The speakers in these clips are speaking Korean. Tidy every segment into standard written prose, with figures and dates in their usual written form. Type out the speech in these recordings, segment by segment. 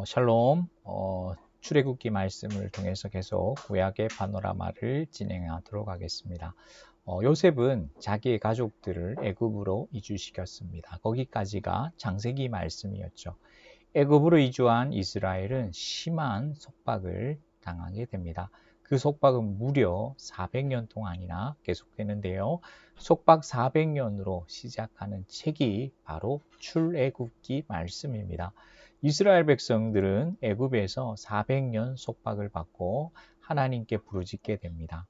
샬롬. 출애굽기 말씀을 통해서 계속 구약의 파노라마를 진행하도록 하겠습니다. 요셉은 자기의 가족들을 애굽으로 이주시켰습니다. 거기까지가 창세기 말씀이었죠. 애굽으로 이주한 이스라엘은 심한 속박을 당하게 됩니다. 그 속박은 무려 400년 동안이나 계속되는데요. 속박 400년으로 시작하는 책이 바로 출애굽기 말씀입니다. 이스라엘 백성들은 애굽에서 400년 속박을 받고 하나님께 부르짖게 됩니다.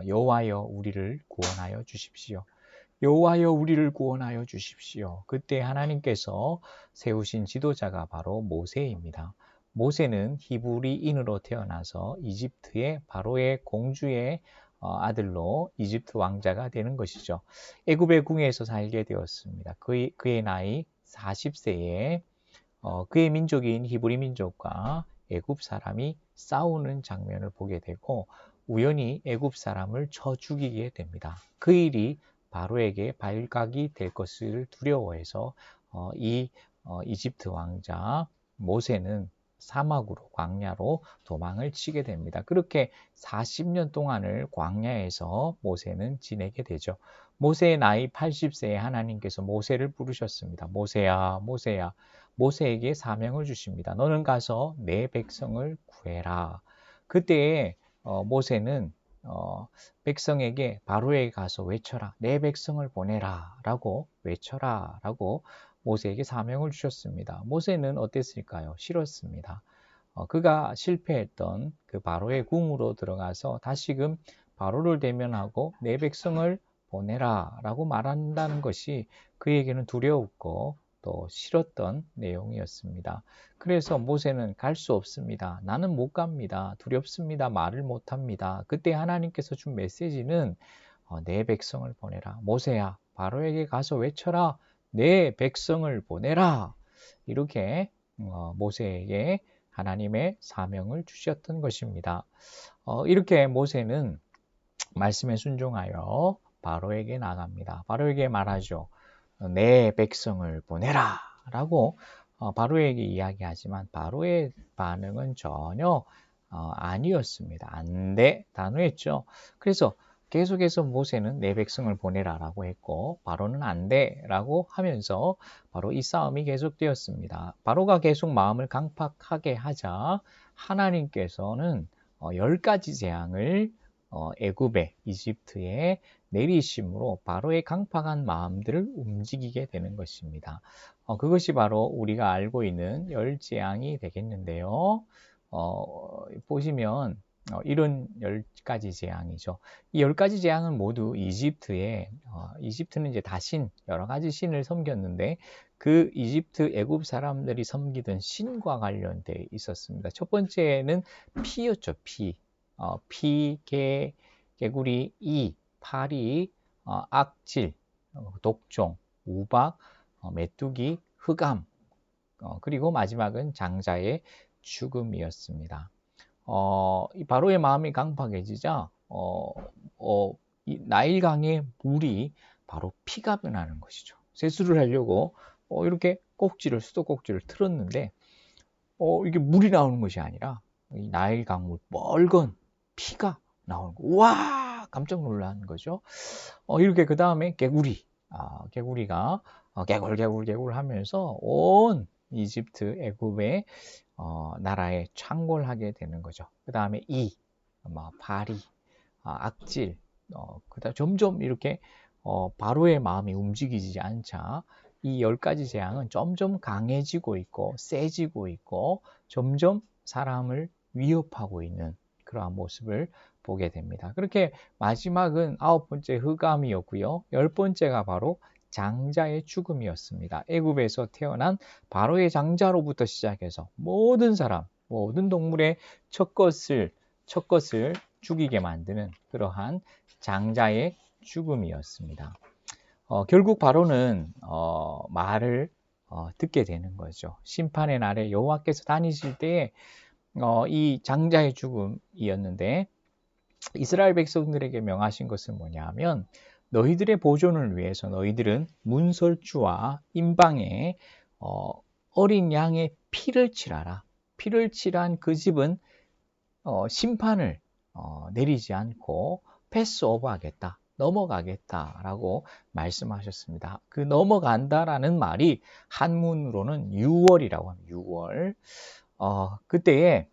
여호와여 우리를 구원하여 주십시오. 여호와여 우리를 구원하여 주십시오. 그때 하나님께서 세우신 지도자가 바로 모세입니다. 모세는 히브리인으로 태어나서 이집트의 바로의 공주의 아들로 이집트 왕자가 되는 것이죠. 애굽의 궁에서 살게 되었습니다. 그의 나이 40세에 그의 민족인 히브리 민족과 애굽 사람이 싸우는 장면을 보게 되고 우연히 애굽 사람을 쳐 죽이게 됩니다. 그 일이 바로에게 발각이 될 것을 두려워해서 이집트 왕자 모세는 사막으로 광야로 도망을 치게 됩니다. 그렇게 40년 동안을 광야에서 모세는 지내게 되죠. 모세의 나이 80세에 하나님께서 모세를 부르셨습니다. 모세야, 모세야. 모세에게 사명을 주십니다. 너는 가서 내 백성을 구해라. 그때 모세는 백성에게 바로에게 가서 외쳐라. 내 백성을 보내라. 라고 외쳐라. 라고 모세에게 사명을 주셨습니다. 모세는 어땠을까요? 싫었습니다. 그가 실패했던 그 바로의 궁으로 들어가서 다시금 바로를 대면하고 내 백성을 보내라. 라고 말한다는 것이 그에게는 두려웠고 또 싫었던 내용이었습니다. 그래서 모세는 갈 수 없습니다. 나는 못 갑니다. 두렵습니다. 말을 못 합니다. 그때 하나님께서 준 메시지는 내 백성을 보내라. 모세야, 바로에게 가서 외쳐라. 내 백성을 보내라. 이렇게 모세에게 하나님의 사명을 주셨던 것입니다. 이렇게 모세는 말씀에 순종하여 바로에게 나갑니다. 바로에게 말하죠. 내 백성을 보내라 라고 바로에게 이야기하지만 바로의 반응은 전혀 아니었습니다. 안 돼 단호했죠. 그래서 계속해서 모세는 내 백성을 보내라 라고 했고 바로는 안 돼 라고 하면서 바로 이 싸움이 계속되었습니다. 바로가 계속 마음을 강팍하게 하자 하나님께서는 10가지 재앙을 애굽에 이집트에 내리심으로 바로의 강팍한 마음들을 움직이게 되는 것입니다. 그것이 바로 우리가 알고 있는 열재앙이 되겠는데요. 보시면 이런 10가지 재앙이죠. 이 10가지 재앙은 모두 이집트는 이제 다신, 여러 가지 신을 섬겼는데 그 이집트 애굽 사람들이 섬기던 신과 관련되어 있었습니다. 첫 번째는 피였죠. 피, 개구리, 파리, 악질, 독종, 우박, 메뚜기, 흑암, 그리고 마지막은 장자의 죽음이었습니다. 이 바로의 마음이 강팍해지자 이 나일강의 물이 바로 피가 변하는 것이죠. 세수를 하려고 이렇게 수도꼭지를 틀었는데 이게 물이 나오는 것이 아니라 이 나일강물 뻘건 피가 나오는 거. 와 깜짝 놀란 거죠. 이렇게 그 다음에 개구리가 개굴 하면서 온 이집트 애굽의 나라에 창궐하게 되는 거죠. 그 다음에 파리, 악질, 그다음 점점 이렇게 바로의 마음이 움직이지 않자 이 10가지 재앙은 점점 강해지고 있고 세지고 있고 점점 사람을 위협하고 있는 그러한 모습을 보게 됩니다. 그렇게 마지막은 9번째 흑암이었고요. 10번째가 바로 장자의 죽음이었습니다. 애굽에서 태어난 바로의 장자로부터 시작해서 모든 동물의 첫 것을 죽이게 만드는 그러한 장자의 죽음이었습니다. 결국 바로는 말을 듣게 되는 거죠. 심판의 날에 여호와께서 다니실 때에 이 장자의 죽음이었는데 이스라엘 백성들에게 명하신 것은 뭐냐면 너희들의 보존을 위해서 너희들은 문설주와 임방에 어린 양의 피를 칠하라. 피를 칠한 그 집은 심판을 내리지 않고 패스오버 하겠다. 넘어가겠다라고 말씀하셨습니다. 그 넘어간다라는 말이 한문으로는 유월이라고 합니다. 유월. 그때에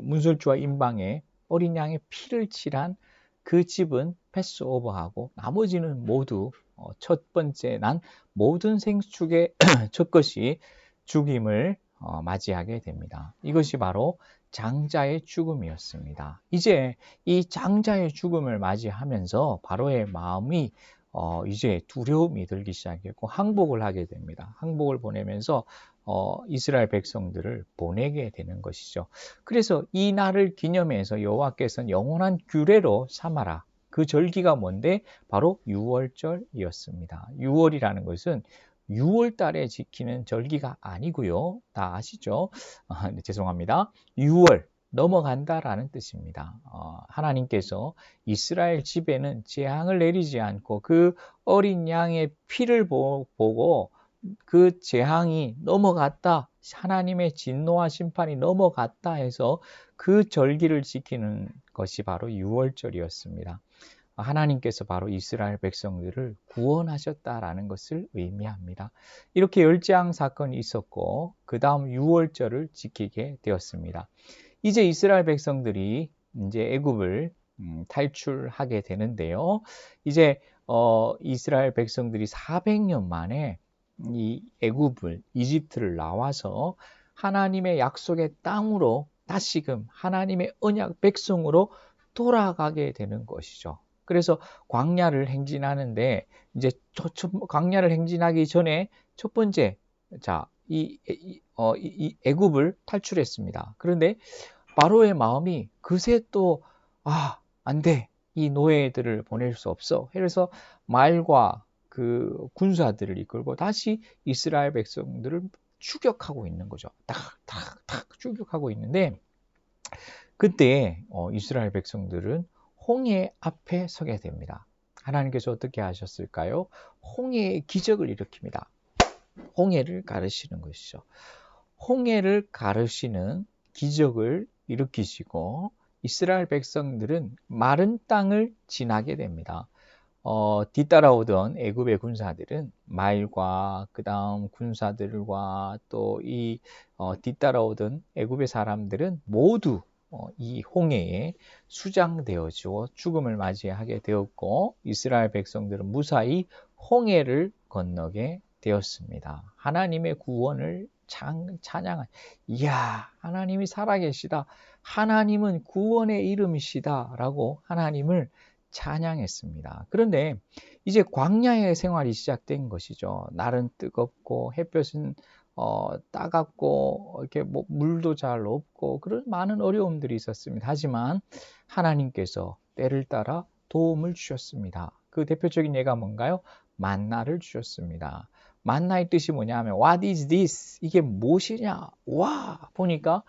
문설주와 임방에 어린 양의 피를 칠한 그 집은 패스오버하고 나머지는 모두 첫 번째 난 모든 생축의 첫 것이 죽임을 맞이하게 됩니다. 이것이 바로 장자의 죽음이었습니다. 이제 이 장자의 죽음을 맞이하면서 바로의 마음이 이제 두려움이 들기 시작했고 항복을 하게 됩니다. 항복을 보내면서 이스라엘 백성들을 보내게 되는 것이죠. 그래서 이 날을 기념해서 여호와께서는 영원한 규례로 삼아라. 그 절기가 뭔데? 바로 유월절이었습니다. 유월이라는 것은 6월 달에 지키는 절기가 아니고요. 다 아시죠? 네, 죄송합니다. 6월 넘어간다라는 뜻입니다. 하나님께서 이스라엘 집에는 재앙을 내리지 않고 그 어린 양의 피를 보고 그 재앙이 넘어갔다. 하나님의 진노와 심판이 넘어갔다 해서 그 절기를 지키는 것이 바로 6월절이었습니다. 하나님께서 바로 이스라엘 백성들을 구원하셨다라는 것을 의미합니다. 이렇게 열재앙 사건이 있었고 그 다음 6월절을 지키게 되었습니다. 이제 이스라엘 백성들이 이제 애굽을 탈출하게 되는데요. 이제 이스라엘 백성들이 400년 만에 이 애굽을 이집트를 나와서 하나님의 약속의 땅으로 다시금 하나님의 언약 백성으로 돌아가게 되는 것이죠. 그래서 광야를 행진하는데 이제 광야를 행진하기 전에 첫 번째 이 애굽을 탈출했습니다. 그런데 바로의 마음이 그새 또 안 돼. 이 노예들을 보낼 수 없어. 그래서 말과 그 군사들을 이끌고 다시 이스라엘 백성들을 추격하고 있는 거죠. 탁 추격하고 있는데 그때 이스라엘 백성들은 홍해 앞에 서게 됩니다. 하나님께서 어떻게 하셨을까요? 홍해의 기적을 일으킵니다. 홍해를 가르시는 것이죠. 홍해를 가르시는 기적을 일으키시고 이스라엘 백성들은 마른 땅을 지나게 됩니다. 뒤따라오던 애굽의 군사들은 말과 그 다음 군사들과 또 이 뒤따라오던 애굽의 사람들은 모두 이 홍해에 수장되어지고 죽음을 맞이하게 되었고 이스라엘 백성들은 무사히 홍해를 건너게 되었습니다. 하나님의 구원을 찬양한 이야 하나님이 살아계시다. 하나님은 구원의 이름이시다 라고 하나님을 찬양했습니다. 그런데 이제 광야의 생활이 시작된 것이죠. 날은 뜨겁고 햇볕은 따갑고 이렇게 뭐 물도 잘 없고 그런 많은 어려움들이 있었습니다. 하지만 하나님께서 때를 따라 도움을 주셨습니다. 그 대표적인 예가 뭔가요? 만나를 주셨습니다. 만나의 뜻이 뭐냐면 What is this? 이게 무엇이냐? 와 보니까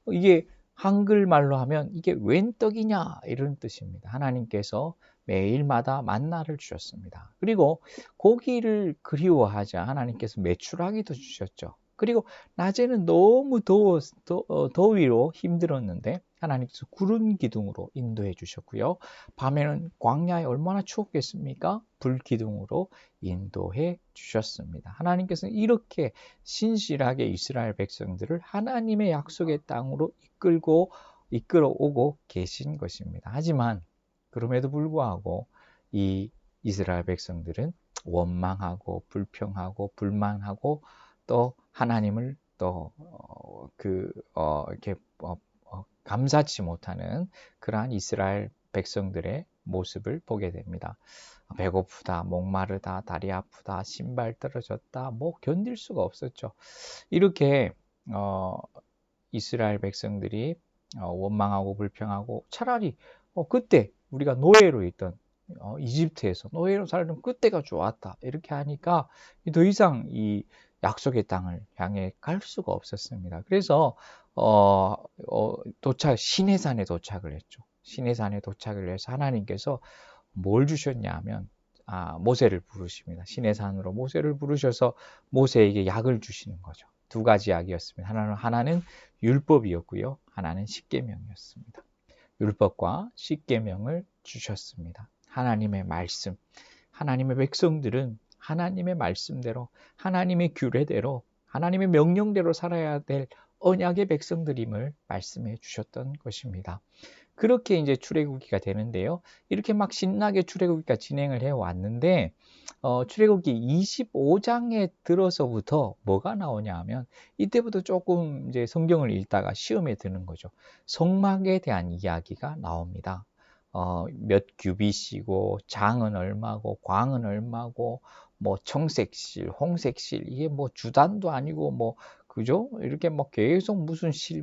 이게 한글말로 하면 이게 웬 떡이냐 이런 뜻입니다. 하나님께서 매일마다 만나를 주셨습니다. 그리고 고기를 그리워하자 하나님께서 메추라기도 주셨죠. 그리고 낮에는 너무 더위로 힘들었는데 하나님께서 구름 기둥으로 인도해 주셨고요. 밤에는 광야에 얼마나 추웠겠습니까? 불 기둥으로 인도해 주셨습니다. 하나님께서는 이렇게 신실하게 이스라엘 백성들을 하나님의 약속의 땅으로 이끌어오고 계신 것입니다. 하지만 그럼에도 불구하고 이 이스라엘 백성들은 원망하고 불평하고 불만하고 또 하나님을 또 이렇게 감사치 못하는 그러한 이스라엘 백성들의 모습을 보게 됩니다. 배고프다, 목마르다, 다리 아프다, 신발 떨어졌다, 뭐 견딜 수가 없었죠. 이렇게 이스라엘 백성들이 원망하고 불평하고 차라리 그때 우리가 노예로 있던 이집트에서 노예로 살던 그때가 좋았다 이렇게 하니까 더 이상 이 약속의 땅을 향해 갈 수가 없었습니다. 그래서 시내산에 도착을 했죠. 시내산에 도착을 해서 하나님께서 뭘 주셨냐 하면 모세를 부르십니다. 시내 산으로 모세를 부르셔서 모세에게 약을 주시는 거죠. 두 가지 약이었습니다. 하나는 율법이었고요. 하나는 십계명이었습니다. 율법과 십계명을 주셨습니다. 하나님의 말씀, 하나님의 백성들은 하나님의 말씀대로, 하나님의 규례대로, 하나님의 명령대로 살아야 될 언약의 백성들임을 말씀해 주셨던 것입니다. 그렇게 이제 출애굽기가 되는데요. 이렇게 막 신나게 출애굽기가 진행을 해 왔는데 출애굽기 25장에 들어서부터 뭐가 나오냐 하면 이때부터 조금 이제 성경을 읽다가 시험에 드는 거죠. 성막에 대한 이야기가 나옵니다. 몇 규빗이고 장은 얼마고 광은 얼마고 뭐 청색실, 홍색실 이게 뭐 주단도 아니고 뭐 그죠? 이렇게 뭐 계속 무슨 실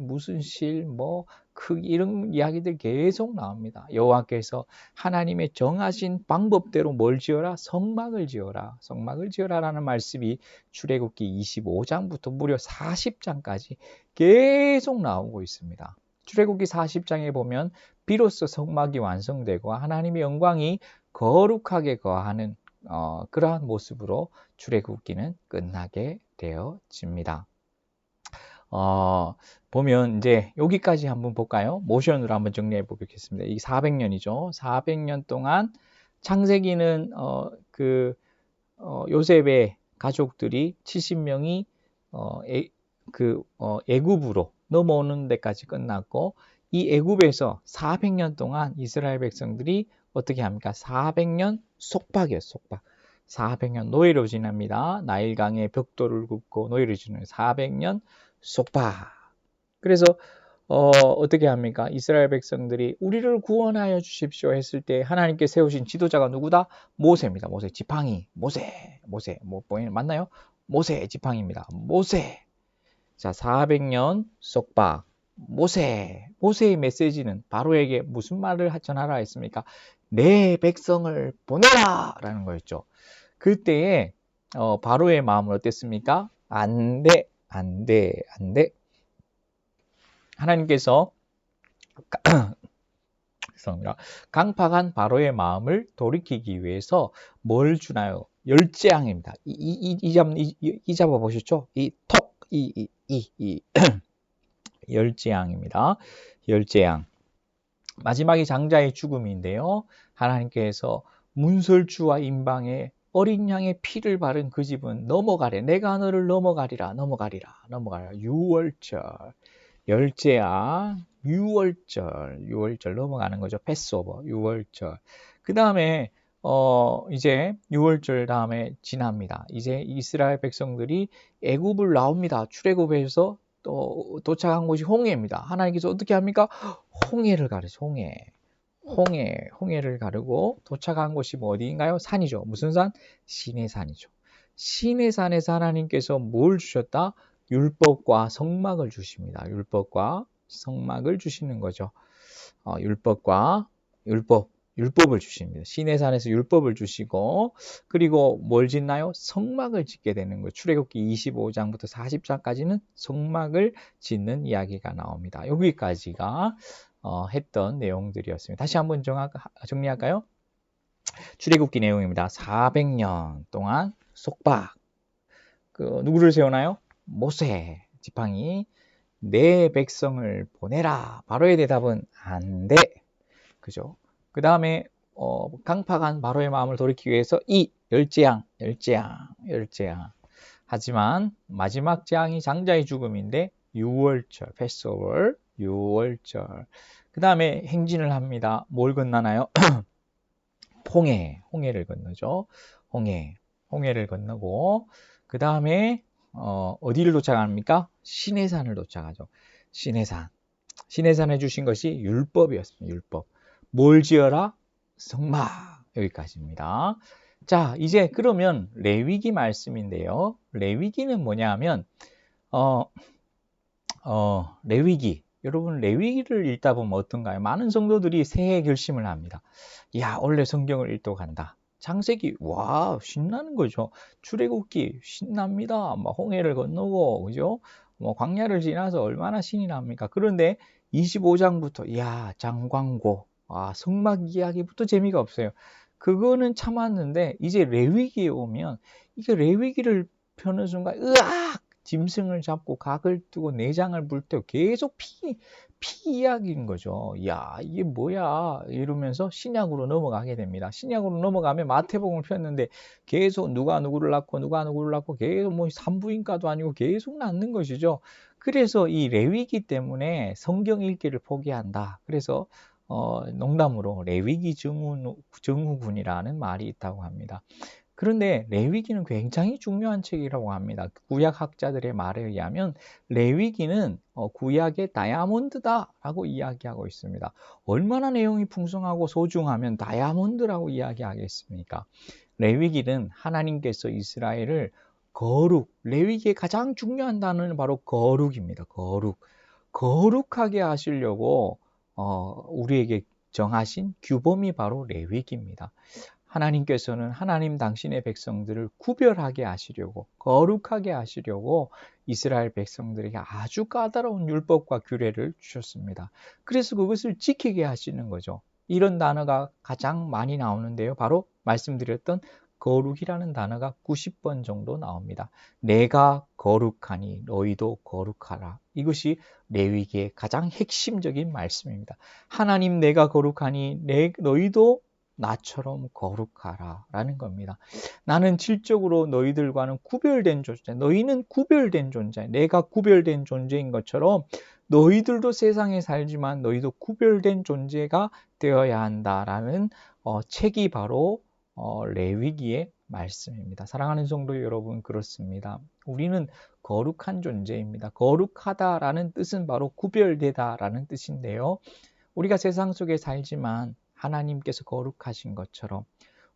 뭐 크기 이런 이야기들 계속 나옵니다. 여호와께서 하나님의 정하신 방법대로 뭘 지어라? 성막을 지어라. 성막을 지어라라는 말씀이 출애굽기 25장부터 무려 40장까지 계속 나오고 있습니다. 출애굽기 40장에 보면 비로소 성막이 완성되고 하나님의 영광이 거룩하게 거하는 그러한 모습으로 출애굽기는 끝나게 되어집니다. 보면 이제 여기까지 한번 볼까요? 모션으로 한번 정리해 보겠습니다. 이 400년이죠. 400년 동안 창세기는 요셉의 가족들이 70명이 애굽으로 넘어오는 데까지 끝났고 이 애굽에서 400년 동안 이스라엘 백성들이 어떻게 합니까? 400년 속박이에요. 속박. 400년 노예로 지납니다. 나일강의 벽돌을 굽고 노예로 지내는 400년 속박. 그래서 어떻게 합니까? 이스라엘 백성들이 우리를 구원하여 주십시오 했을 때 하나님께 세우신 지도자가 누구다? 모세입니다. 모세 지팡이. 모세 뭐 맞나요? 모세 지팡이입니다. 모세. 자, 400년 속박. 모세의 메시지는 바로에게 무슨 말을 전하라 했습니까? 내 백성을 보내라! 라는 거였죠. 그때에 바로의 마음은 어땠습니까? 안 돼. 하나님께서 강팍한 바로의 마음을 돌이키기 위해서 뭘 주나요? 열재앙입니다. 이 잡아 보셨죠? 열재앙입니다. 열재앙. 마지막이 장자의 죽음인데요. 하나님께서 문설주와 임방에 어린 양의 피를 바른 그 집은 넘어가래. 내가 너를 넘어가리라. 유월절. 열재앙, 유월절 넘어가는 거죠. 패스오버, 유월절. 그 다음에 이제 유월절 다음에 지납니다. 이제 이스라엘 백성들이 애굽을 나옵니다. 출애굽에서 또 도착한 곳이 홍해입니다. 하나님께서 어떻게 합니까? 홍해를 가르쳐. 홍해를 가르고 도착한 곳이 뭐 어디인가요? 산이죠. 무슨 산? 시내산이죠. 시내산에서 하나님께서 뭘 주셨다? 율법과 성막을 주십니다. 율법과 성막을 주시는 거죠. 율법을 주십니다. 시내산에서 율법을 주시고 그리고 뭘 짓나요? 성막을 짓게 되는 거예요. 출애굽기 25장부터 40장까지는 성막을 짓는 이야기가 나옵니다. 여기까지가 했던 내용들이었습니다. 다시 한번 정리할까요? 출애굽기 내용입니다. 400년 동안 속박. 누구를 세우나요? 모세 지팡이. 내 백성을 보내라. 바로의 대답은 안 돼. 그죠? 그 다음에 강팍한 바로의 마음을 돌이키기 위해서 이 열재앙. 하지만 마지막 재앙이 장자의 죽음인데 유월절, 패스오버, 유월절. 그 다음에 행진을 합니다. 뭘 건너나요? 홍해를 건너죠. 홍해를 건너고 그 다음에 어디를 도착합니까? 시내산을 도착하죠. 시내산에 주신 것이 율법이었습니다. 율법. 뭘 지어라? 성막. 여기까지입니다. 자, 이제 그러면 레위기 말씀인데요. 레위기는 뭐냐 하면 레위기. 여러분 레위기를 읽다 보면 어떤가요? 많은 성도들이 새해 결심을 합니다. 야, 원래 성경을 읽도록 한다. 창세기, 와, 신나는 거죠. 출애굽기, 신납니다. 뭐, 홍해를 건너고, 그죠? 뭐, 광야를 지나서 얼마나 신이 납니까? 그런데 25장부터, 야, 장광고, 성막 이야기부터 재미가 없어요. 그거는 참았는데 이제 레위기에 오면 이게 레위기를 펴는 순간 으악! 짐승을 잡고 각을 뜨고 내장을 불태워 계속 피 이야기인 거죠. 야, 이게 뭐야? 이러면서 신약으로 넘어가게 됩니다. 신약으로 넘어가면 마태복음을 폈는데 계속 누가 누구를 낳고 누가 누구를 낳고 계속 뭐 산부인과도 아니고 계속 낳는 것이죠. 그래서 이 레위기 때문에 성경 읽기를 포기한다. 그래서 농담으로 레위기 증후군이라는 말이 있다고 합니다. 그런데 레위기는 굉장히 중요한 책이라고 합니다. 구약학자들의 말에 의하면 레위기는 구약의 다이아몬드다라고 이야기하고 있습니다. 얼마나 내용이 풍성하고 소중하면 다이아몬드라고 이야기하겠습니까? 레위기는 하나님께서 이스라엘을 레위기의 가장 중요한 단어는 바로 거룩입니다. 거룩하게 하시려고 우리에게 정하신 규범이 바로 레위기입니다. 하나님께서는 하나님 당신의 백성들을 구별하게 하시려고, 거룩하게 하시려고 이스라엘 백성들에게 아주 까다로운 율법과 규례를 주셨습니다. 그래서 그것을 지키게 하시는 거죠. 이런 단어가 가장 많이 나오는데요. 바로 말씀드렸던 거룩이라는 단어가 90번 정도 나옵니다. 내가 거룩하니 너희도 거룩하라. 이것이 레위기의 가장 핵심적인 말씀입니다. 하나님 내가 거룩하니 너희도 나처럼 거룩하라 라는 겁니다. 나는 질적으로 너희들과는 구별된 존재, 너희는 구별된 존재, 내가 구별된 존재인 것처럼 너희들도 세상에 살지만 너희도 구별된 존재가 되어야 한다라는 책이 바로 레위기의 말씀입니다. 사랑하는 성도 여러분, 그렇습니다. 우리는 거룩한 존재입니다. 거룩하다라는 뜻은 바로 구별되다라는 뜻인데요. 우리가 세상 속에 살지만 하나님께서 거룩하신 것처럼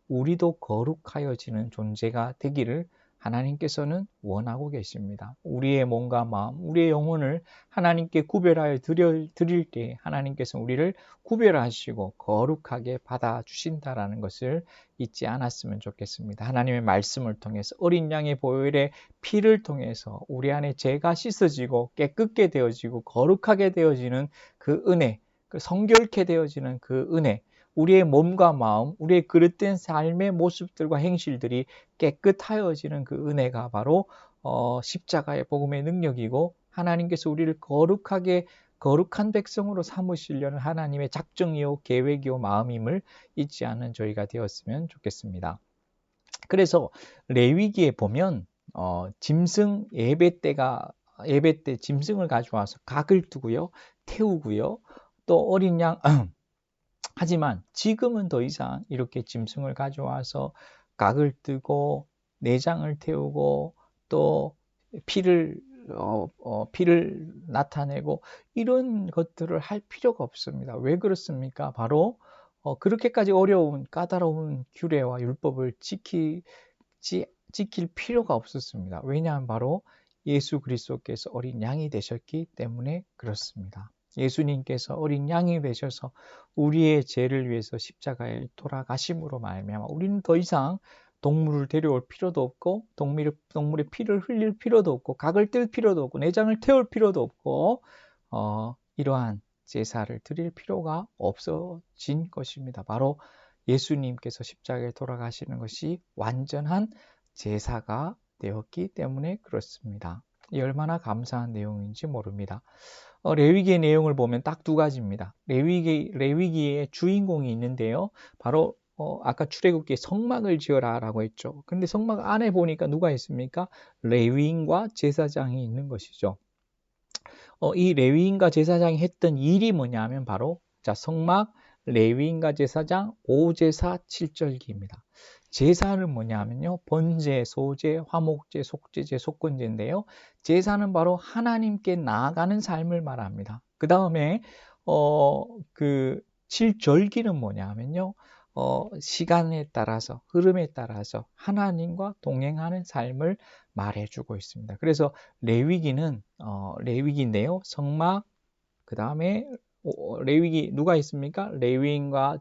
우리도 거룩하여지는 존재가 되기를 하나님께서는 원하고 계십니다. 우리의 몸과 마음, 우리의 영혼을 하나님께 구별하여 드릴 때 하나님께서 우리를 구별하시고 거룩하게 받아주신다라는 것을 잊지 않았으면 좋겠습니다. 하나님의 말씀을 통해서 어린 양의 보혈의 피를 통해서 우리 안에 죄가 씻어지고 깨끗게 되어지고 거룩하게 되어지는 그 은혜, 성결케 되어지는 그 은혜, 우리의 몸과 마음, 우리의 그릇된 삶의 모습들과 행실들이 깨끗하여지는 그 은혜가 바로 십자가의 복음의 능력이고 하나님께서 우리를 거룩한 백성으로 삼으시려는 하나님의 작정이요 계획이요 마음임을 잊지 않는 저희가 되었으면 좋겠습니다. 그래서 레위기에 보면 짐승 예배 때 짐승을 가져와서 각을 두고요, 태우고요, 또 어린 양 하지만 지금은 더 이상 이렇게 짐승을 가져와서 각을 뜨고 내장을 태우고 또 피를 나타내고 이런 것들을 할 필요가 없습니다. 왜 그렇습니까? 바로 그렇게까지 어려운 까다로운 규례와 율법을 지킬 필요가 없었습니다. 왜냐하면 바로 예수 그리스도께서 어린 양이 되셨기 때문에 그렇습니다. 예수님께서 어린 양이 되셔서 우리의 죄를 위해서 십자가에 돌아가심으로 말미암아 우리는 더 이상 동물을 데려올 필요도 없고 동물의 피를 흘릴 필요도 없고 각을 뜰 필요도 없고 내장을 태울 필요도 없고 이러한 제사를 드릴 필요가 없어진 것입니다. 바로 예수님께서 십자가에 돌아가시는 것이 완전한 제사가 되었기 때문에 그렇습니다. 이 얼마나 감사한 내용인지 모릅니다. 레위기의 내용을 보면 딱 두 가지입니다. 레위기의 주인공이 있는데요. 바로 아까 출애굽기에 성막을 지어라 라고 했죠. 근데 성막 안에 보니까 누가 있습니까? 레위인과 제사장이 있는 것이죠. 이 레위인과 제사장이 했던 일이 뭐냐면 바로 성막, 레위인과 제사장, 5제사 7절기입니다. 제사는 뭐냐면요, 번제, 소제, 화목제, 속제제, 속건제인데요. 제사는 바로 하나님께 나아가는 삶을 말합니다. 그 다음에 그 7절기는 뭐냐면요, 시간에 따라서 흐름에 따라서 하나님과 동행하는 삶을 말해주고 있습니다. 그래서 레위기인데요, 성막, 그 다음에 레위기 누가 있습니까? 레위인과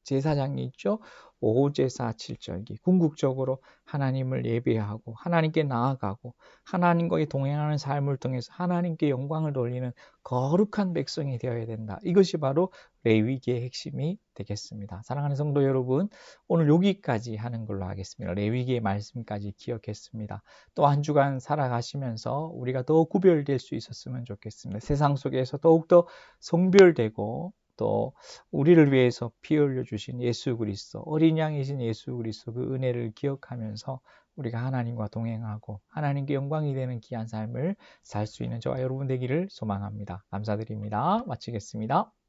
제사장이 있죠. 보호제사 7절기, 궁극적으로 하나님을 예배하고 하나님께 나아가고 하나님과의 동행하는 삶을 통해서 하나님께 영광을 돌리는 거룩한 백성이 되어야 된다. 이것이 바로 레위기의 핵심이 되겠습니다. 사랑하는 성도 여러분, 오늘 여기까지 하는 걸로 하겠습니다. 레위기의 말씀까지 기억했습니다. 또 한 주간 살아가시면서 우리가 더 구별될 수 있었으면 좋겠습니다. 세상 속에서 더욱더 성별되고 또 우리를 위해서 피 흘려 주신 예수 그리스도, 어린 양이신 예수 그리스도 그 은혜를 기억하면서 우리가 하나님과 동행하고 하나님께 영광이 되는 귀한 삶을 살 수 있는 저와 여러분 되기를 소망합니다. 감사드립니다. 마치겠습니다.